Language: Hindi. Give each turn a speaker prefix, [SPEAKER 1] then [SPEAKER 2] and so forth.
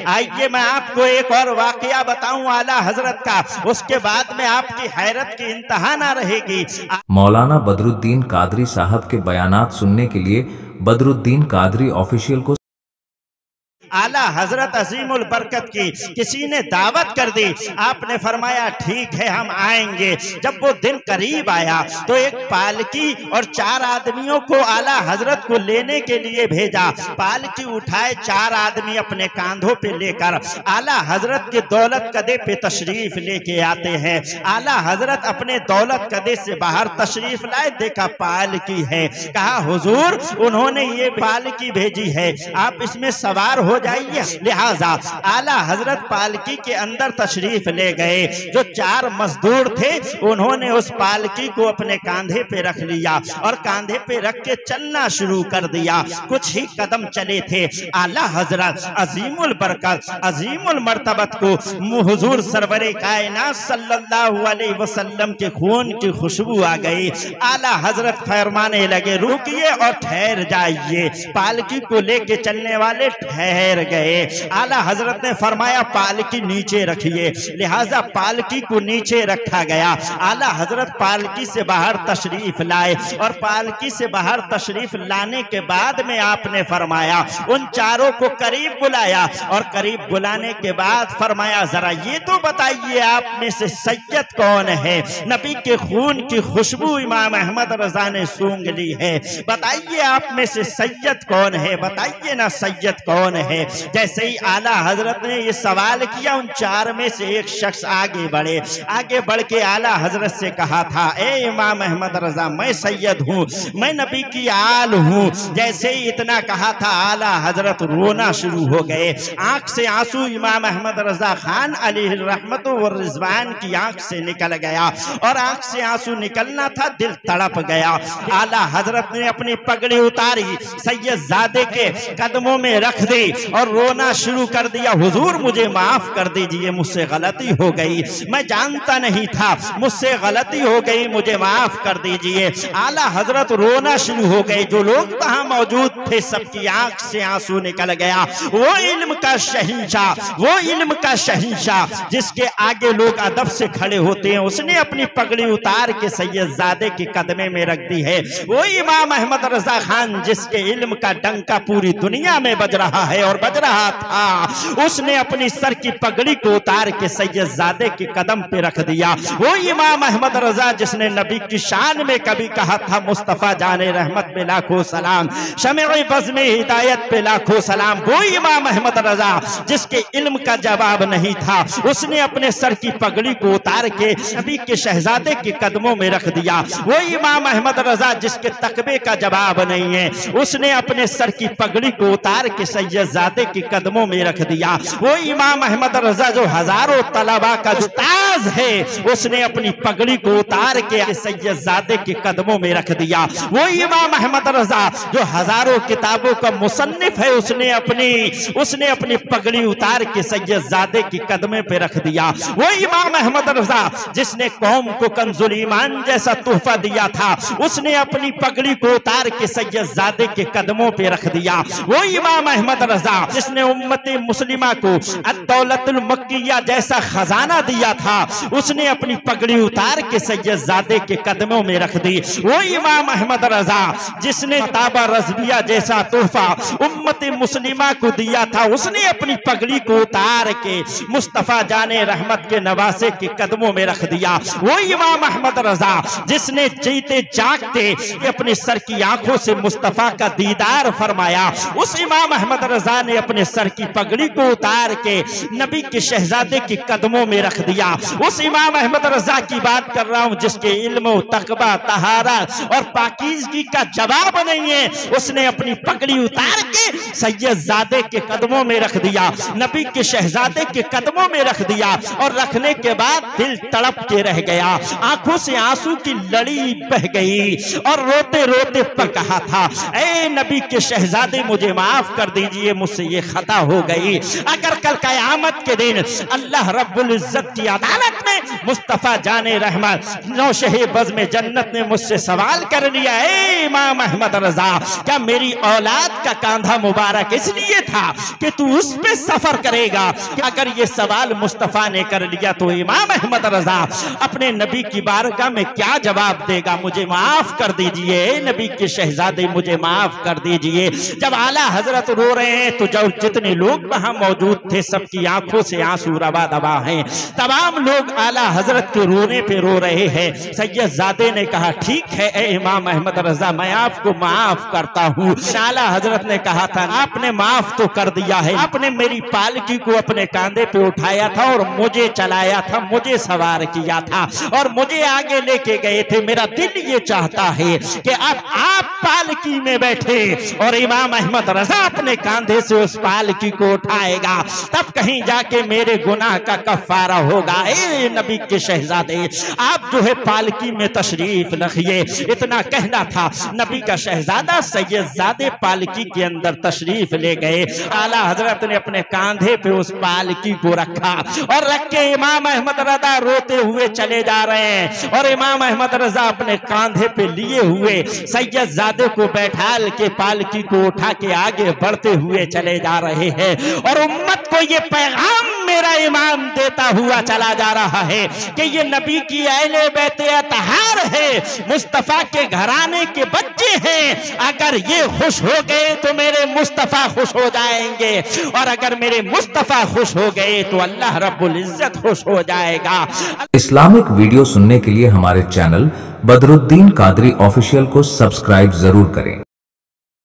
[SPEAKER 1] आइए मैं आपको एक और वाकया बताऊं आला हजरत का, उसके बाद में आपकी हैरत की इंतहा ना रहेगी।
[SPEAKER 2] मौलाना बदरुद्दीन कादरी साहब के बयानात सुनने के लिए बदरुद्दीन कादरी ऑफिशियल को
[SPEAKER 1] आला हजरत अजीमुल बरकत की किसी ने दावत कर दी। आपने फरमाया ठीक है हम आएंगे। जब वो दिन करीब आया तो एक पालकी और 4 आदमियों को आला हजरत को लेने के लिए भेजा। पालकी उठाए 4 आदमी अपने कांधों पे लेकर आला हजरत के दौलत कदे पे तशरीफ लेके आते हैं। आला हजरत अपने दौलत कदे से बाहर तशरीफ लाए, देखा पालकी है। कहा हुजूर उन्होंने ये पालकी भेजी है, आप इसमें सवार हो जाइए। लिहाजा आला हजरत पालकी के अंदर तशरीफ ले गए। जो 4 मजदूर थे उन्होंने उस पालकी को अपने कांधे पे रख लिया और कांधे पे रख के चलना शुरू कर दिया। कुछ ही कदम चले थे, आला हजरत अजीमुल बरकत अजीमुल मर्तबत को हुजूर सरवरे कायनात सल्लल्लाहु अलैहि वसल्लम के खून की खुशबू आ गई। आला हजरत फरमाने लगे रुकिए और ठहर जाइए। पालकी को लेके चलने वाले ठहर गए। आला हजरत ने फरमाया पालकी नीचे रखिए। लिहाजा पालकी को नीचे रखा गया। आला हजरत पालकी से बाहर तशरीफ लाए और पालकी से बाहर तशरीफ लाने के बाद में आपने फरमाया उन 4 को करीब बुलाया और करीब बुलाने के बाद फरमाया जरा ये तो बताइए आप में से सैयद कौन है? नबी के खून की खुशबू इमाम अहमद रजा ने सूंघ ली है, बताइए आप में से सैयद कौन है? बताइए ना सैयद कौन है? जैसे ही आला हजरत ने ये सवाल किया उन 4 में से एक शख्स आगे बढ़े। आगे बढ़ के आला हजरत से कहा था ए इमाम अहमद रजा मैं सैयद हूँ, मैं नबी की आल हूँ। जैसे ही इतना कहा था आला हजरत रोना शुरू हो गए। आंख से आंसू इमाम अहमद रजा खान अलैहि रहमत व रिजवान की आंख से निकल गया और आंख से आंसू निकलना था, दिल तड़प गया। आला हजरत ने अपनी पगड़ी उतारी, सैयद जादे के कदमों में रख दी और रोना शुरू कर दिया। हुजूर मुझे माफ कर दीजिए, मुझसे गलती हो गई, मैं जानता नहीं था, मुझसे गलती हो गई, मुझे माफ कर दीजिए। आला हजरत रोना शुरू हो गए। जो लोग वहां मौजूद थे सबकी आंख से आंसू निकल गया। वो इल्म का शहंशाह, वो इल्म का शहंशाह जिसके आगे लोग अदब से खड़े होते हैं, उसने अपनी पगड़ी उतार के सैयदजादे के कदमे में रख दी है। वो इमाम अहमद रजा खान जिसके इल्म का डंका पूरी दुनिया में बज रहा है और बज रहा था, उसने अपनी सर की पगड़ी को उतार के सैयदजादे के कदम पे रख दिया। वो इमाम अहमद रजा जिसने नबी की शान में कभी कहा था मुस्तफा जाने रहमत पे लाखों सलाम, शमे बज़्म हिदायत पे लाखों सलाम। वो इमाम अहमद रजा जिसके इल्म का जवाब नहीं था, उसने अपने सर की पगड़ी को उतार के नबी के शहजादे के कदमों में रख दिया। वो इमाम अहमद रजा जिसके तकबे का जवाब नहीं है, उसने अपने सर की पगड़ी को उतार के सैयदजादे के कदमों में रख दिया। वो इमाम अहमद रजा जो हजारों तलबा का उस्ताद है, उसने अपनी पगड़ी को उतार के सैयदजादे के कदमों में रख दिया। वो इमाम अहमद रजा जो हजारों किताबों का मुसन्निफ है, उसने अपनी पगड़ी उतार के सैयदजादे के कदमे पे रख दिया। वो इमाम अहमद रजा जिसने कौम को कंजुल ईमान जैसा तोहफा दिया था, उसने अपनी पगड़ी को उतार के सैयदजादे के कदमों पे रख दिया। वो इमाम अहमद रजा जिसने उम्मत मुस्लिमा को अद-दौलतुल मक्किया जैसा खजाना दिया था, उसने अपनी पगड़ी उतार के सैयदजादे के कदमों में रख दी। वो इमाम अहमद रजा जिसने ताबा रज़विया जैसा तोहफा उम्मत मुस्लिमा को दिया था, उसने अपनी पगड़ी को उतार के मुस्तफा जाने रहमत के नवासे के कदमों में रख दिया। वो इमाम अहमद रजा जिसने जीते जागते अपने सर की आंखों से मुस्तफा का दीदार फरमाया, उस इमाम अहमद रजा ने अपने सर की पगड़ी को उतार के नबी के शहजादे के कदमों में रख दिया। उस इमाम अहमद रजा की बात कर रहा हूं जिसके इल्म, तकबा, तहारा और पाकीज़गी का जवाब नहीं है, उसने अपनी पगड़ी उतार के सैयदजादे के कदमों में रख दिया, नबी के शहजादे के कदमों में रख दिया। और रखने के बाद दिल तड़प के रह गया, आंखों से आंसू की लड़ी बह गई और रोते रोते पर कहा था ए नबी के शहजादे मुझे माफ कर दीजिए, मुझसे ये खता हो गई। अगर कल कयामत के दिन अल्लाह रब्बुल इज्जत की अदालत हालत में मुस्तफ़ा जाने रहमत नौशहे बज़ में जन्नत ने मुझसे सवाल कर लिया, ए इमाम अहमद रजा, क्या मेरी औलाद का कांधा मुबारक इसलिए था कि तू उस पे सफर करेगा? अगर ये सवाल मुस्तफ़ा ने कर लिया तो इमाम अहमद रजा अपने नबी की बारगाह में क्या जवाब देगा? मुझे माफ कर दीजिए नबी के शहजादे, मुझे माफ कर दीजिए। जब आला हजरत रो रहे हैं तो जो जितने लोग वहां मौजूद थे सबकी आंखों से आंसू रवा दबा हैं। तमाम लोग आला हजरत के रोने पे रो रहे हैं। सैयदजादे ने कहा, ठीक है ए इमाम अहमद रजा, मैं आपको माफ करता हूँ। आला हजरत ने कहा था, आपने माफ तो कर दिया है, आपने मेरी पालकी को अपने कांधे पे उठाया था और मुझे चलाया था, मुझे सवार किया था और मुझे आगे लेके गए थे। मेरा दिल ये चाहता है कि अब आप पालकी में बैठे और इमाम अहमद रजा अपने कांधे से उस पालकी को उठाएगा, तब कहीं जाके मेरे गुनाह का कफारा होगा। ए नबी के शहजादे, आप जो है पालकी में तशरीफ रखिए। इतना कहना था, नबी का शहजादा सैयदजादे पालकी के अंदर तशरीफ ले गए। आला हजरत ने अपने कांधे पे उस पालकी को रखा और रख के इमाम अहमद रजा रोते हुए चले जा रहे हैं और इमाम अहमद रजा अपने कांधे पे लिए हुए सैयदजादे को बैठाल के पालकी को उठा के आगे बढ़ते हुए चले जा रहे हैं। और उम्मत को ये पैगाम मेरा इमाम देता हुआ चला जा रहा है कि ये नबी की अहले बैत अतहार है, मुस्तफा के घराने के बच्चे हैं। अगर ये खुश हो गए तो मेरे मुस्तफा खुश हो जाएंगे और अगर मेरे मुस्तफा खुश हो गए तो अल्लाह रब्बुल इज्जत खुश हो जाएगा।
[SPEAKER 2] इस्लामिक वीडियो सुनने के लिए हमारे चैनल बदरुद्दीन कादरी ऑफिशियल को सब्सक्राइब जरूर करें।